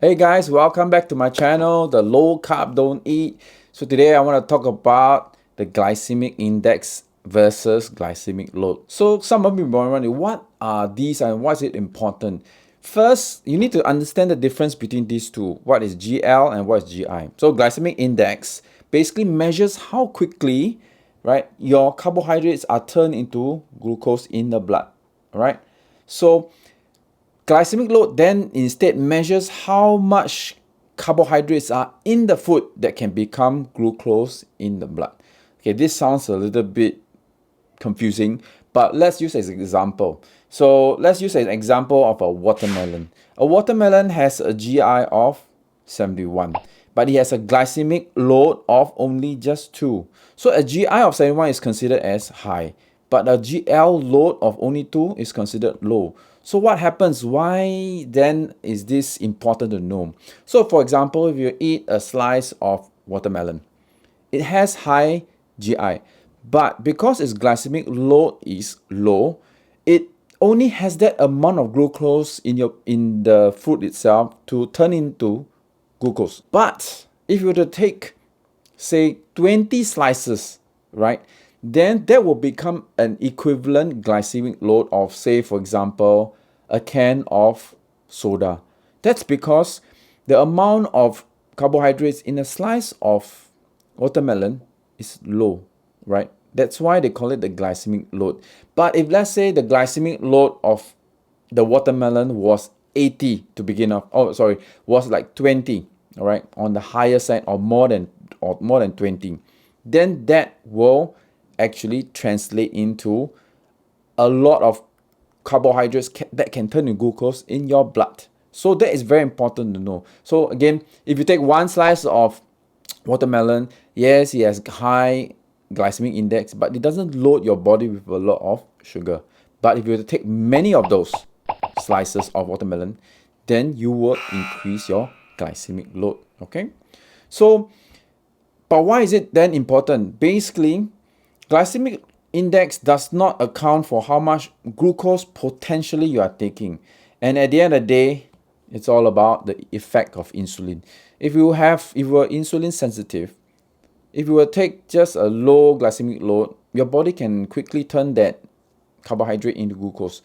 Hey guys, welcome back to my channel, the Low Carb Don't Eat. So today I want to talk about the glycemic index versus glycemic load. So some of you might be wondering, what are these and why is it important? First, you need to understand the difference between these two. What is GL and what is GI? So glycemic index basically measures how quickly, right, your carbohydrates are turned into glucose in the blood, right? So glycemic load then instead measures how much carbohydrates are in the food that can become glucose in the blood. Okay, this sounds a little bit confusing, but let's use as an example. So let's use an example of a watermelon. A watermelon has a GI of 71, but it has a glycemic load of only just 2. So a GI of 71 is considered as high, but a GL load of only 2 is considered low. So what happens? Why then is this important to know? So for example, if you eat a slice of watermelon, it has high GI, but because its glycemic load is low, it only has that amount of glucose in the food itself to turn into glucose. But if you were to take, say, 20 slices, right, then that will become an equivalent glycemic load of, say, for example, a can of soda. That's because the amount of carbohydrates in a slice of watermelon is low, right? That's why they call it the glycemic load. But if let's say the glycemic load of the watermelon was 80 to begin off, was like 20, all right, on the higher side or more than 20, then that will actually translate into a lot of carbohydrates that can turn into glucose in your blood. So that is very important to know. So again, if you take one slice of watermelon, yes, it has high glycemic index, but it doesn't load your body with a lot of sugar. But if you were to take many of those slices of watermelon, then you will increase your glycemic load. Okay, so but why is it then important? Basically, glycemic index does not account for how much glucose potentially you are taking. And at the end of the day, it's all about the effect of insulin. If you are insulin sensitive, if you will take just a low glycemic load, your body can quickly turn that carbohydrate into glucose.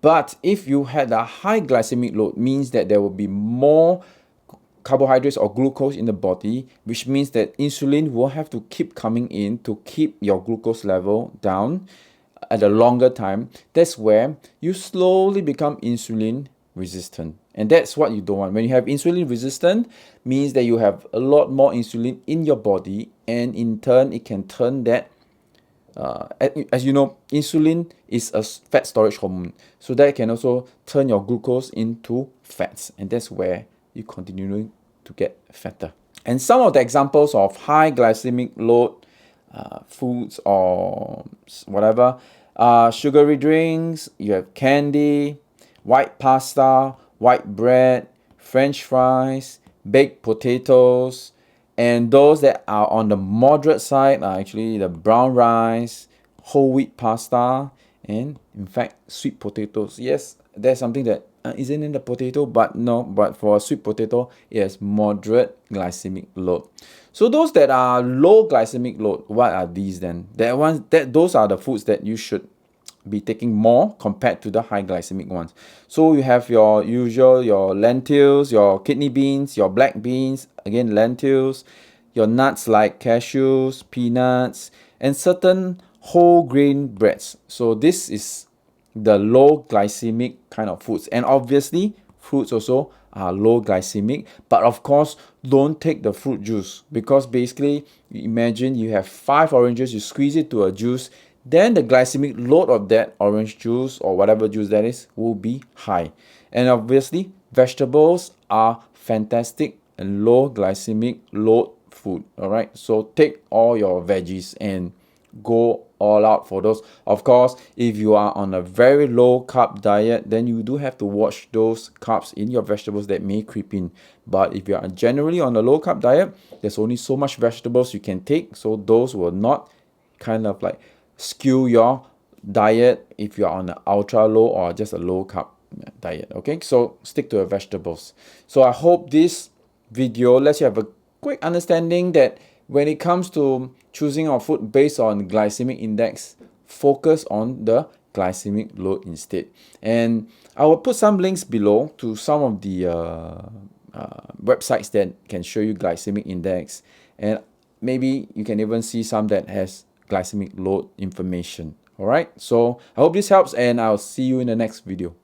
But if you had a high glycemic load, means that there will be more carbohydrates or glucose in the body, which means that insulin will have to keep coming in to keep your glucose level down at a longer time. That's where you slowly become insulin resistant, and that's what you don't want. When you have insulin resistant, means that you have a lot more insulin in your body, and in turn it can turn that as you know, insulin is a fat storage hormone, so that can also turn your glucose into fats, and that's where you continue to get fatter. And some of the examples of high glycemic load foods or whatever sugary drinks, you have candy, white pasta, white bread, french fries, baked potatoes, and those that are on the moderate side are actually the brown rice, whole wheat pasta, and in fact sweet potatoes. Yes, there's something that isn't in the potato, but no, but for a sweet potato it has moderate glycemic load. So those that are low glycemic load, what are these then? Those are the foods that you should be taking more compared to the high glycemic ones. So you have your usual, your lentils, your kidney beans, your black beans, again lentils, your nuts like cashews, peanuts, and certain whole grain breads. So this is the low glycemic kind of foods. And obviously fruits also are low glycemic, but of course don't take the fruit juice, because basically imagine you have 5 oranges, you squeeze it to a juice, then the glycemic load of that orange juice or whatever juice that is will be high. And obviously vegetables are fantastic and low glycemic load food. All right, so take all your veggies and go all out for those. Of course, if you are on a very low carb diet, then you do have to watch those carbs in your vegetables that may creep in. But if you are generally on a low carb diet, there's only so much vegetables you can take, so those will not kind of like skew your diet if you're on an ultra low or just a low carb diet. Okay, so stick to your vegetables. So I hope this video lets you have a quick understanding that when it comes to choosing our food based on glycemic index, focus on the glycemic load instead. And I will put some links below to some of the websites that can show you glycemic index, and maybe you can even see some that has glycemic load information. All right, so I hope this helps, and I'll see you in the next video.